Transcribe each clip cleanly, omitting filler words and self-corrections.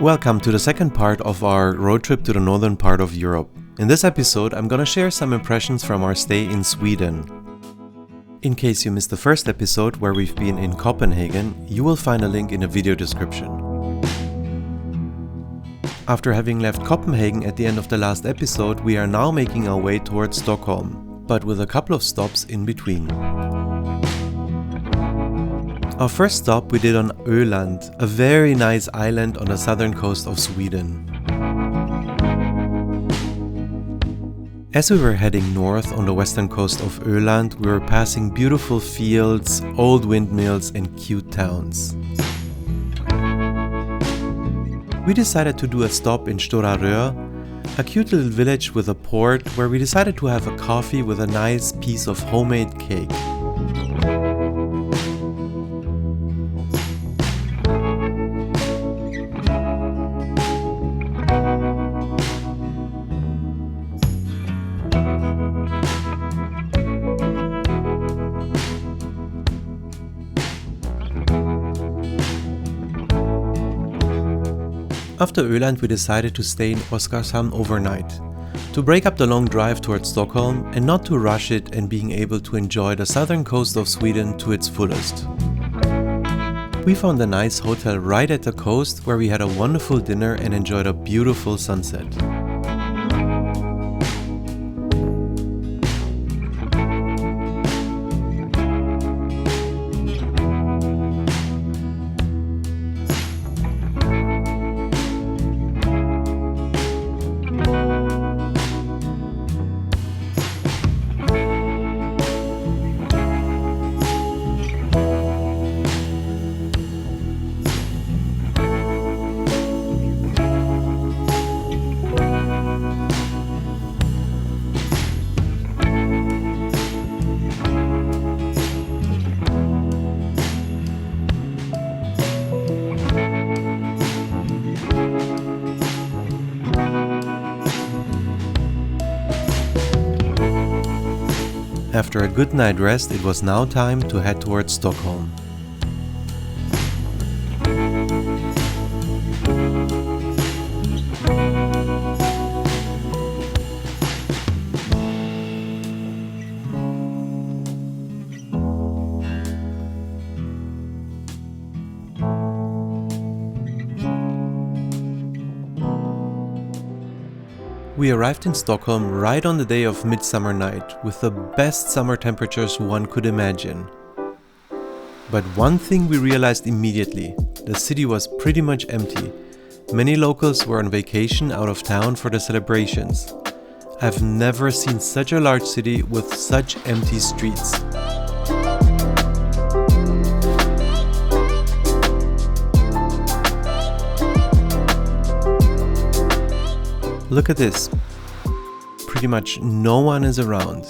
Welcome to the second part of our road trip to the northern part of Europe. In this episode, I'm gonna share some impressions from our stay in Sweden. In case you missed the first episode where we've been in Copenhagen, you will find a link in the video description. After having left Copenhagen at the end of the last episode, we are now making our way towards Stockholm, but with a couple of stops in between. Our first stop we did on Öland, a very nice island on the southern coast of Sweden. As we were heading north on the western coast of Öland, we were passing beautiful fields, old windmills and cute towns. We decided to do a stop in Stora Rö, a cute little village with a port where we decided to have a coffee with a nice piece of homemade cake. After Öland, we decided to stay in Oskarshamn overnight, to break up the long drive towards Stockholm and not to rush it and being able to enjoy the southern coast of Sweden to its fullest. We found a nice hotel right at the coast where we had a wonderful dinner and enjoyed a beautiful sunset. After a good night rest, it was now time to head towards Stockholm. We arrived in Stockholm right on the day of Midsummer Night, with the best summer temperatures one could imagine. But one thing we realized immediately: the city was pretty much empty. Many locals were on vacation out of town for the celebrations. I've never seen such a large city with such empty streets. Look at this. Pretty much no one is around.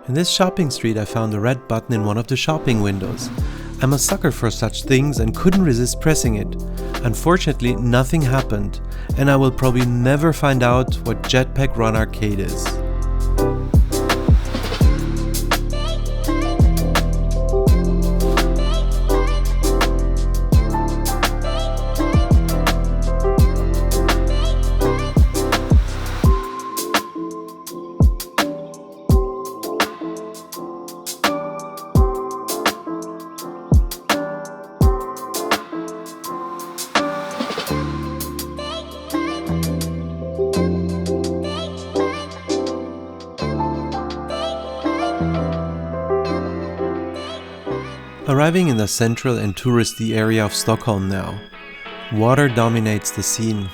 In this shopping street I found a red button in one of the shopping windows. I'm a sucker for such things and couldn't resist pressing it. Unfortunately, nothing happened, and I will probably never find out what Jetpack Run Arcade is. Arriving in the central and touristy area of Stockholm now. Water dominates the scene.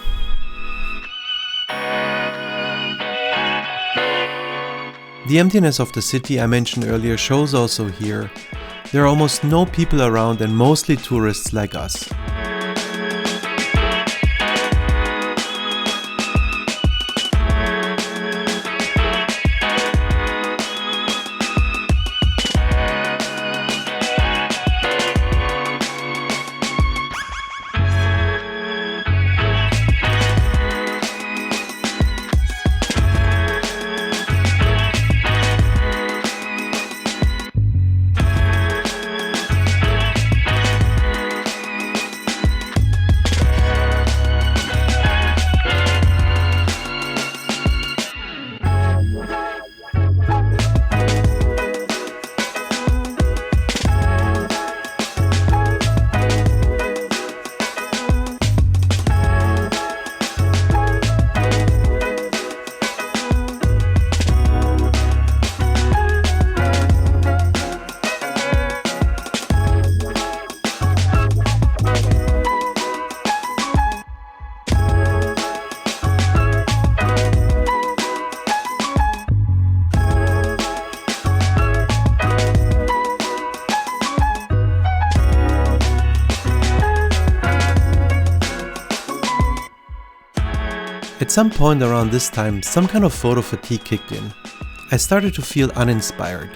The emptiness of the city I mentioned earlier shows also here. There are almost no people around and mostly tourists like us. At some point around this time, some kind of photo fatigue kicked in. I started to feel uninspired.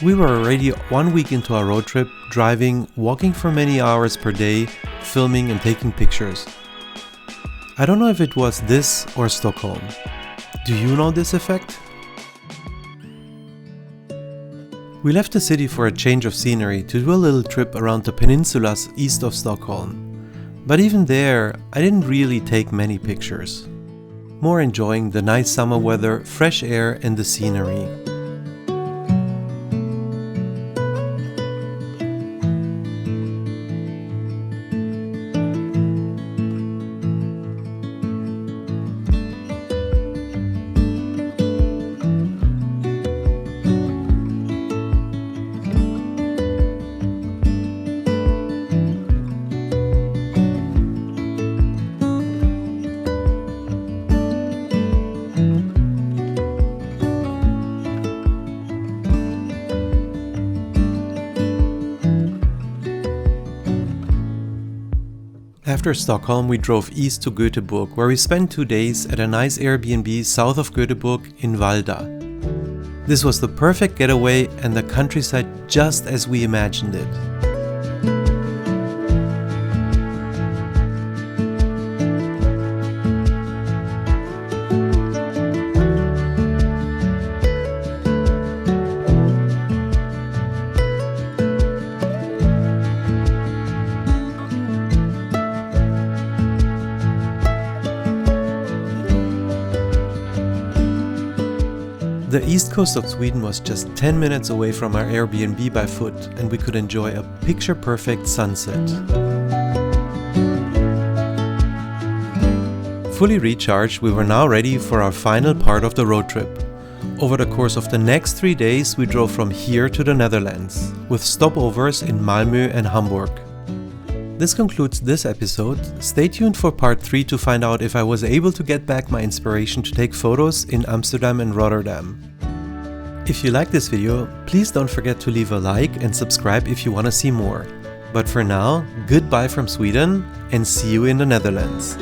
We were already 1 week into our road trip, driving, walking for many hours per day, filming and taking pictures. I don't know if it was this or Stockholm. Do you know this effect? We left the city for a change of scenery to do a little trip around the peninsulas east of Stockholm. But even there, I didn't really take many pictures. More enjoying the nice summer weather, fresh air and the scenery. After Stockholm, we drove east to Gothenburg, where we spent 2 days at a nice Airbnb south of Gothenburg in Valda. This was the perfect getaway and the countryside just as we imagined it. The east coast of Sweden was just 10 minutes away from our Airbnb by foot, and we could enjoy a picture-perfect sunset. Fully recharged, we were now ready for our final part of the road trip. Over the course of the next 3 days, we drove from here to the Netherlands, with stopovers in Malmö and Hamburg. This concludes this episode. Stay tuned for part 3 to find out if I was able to get back my inspiration to take photos in Amsterdam and Rotterdam. If you like this video, please don't forget to leave a like and subscribe if you want to see more. But for now, goodbye from Sweden and see you in the Netherlands.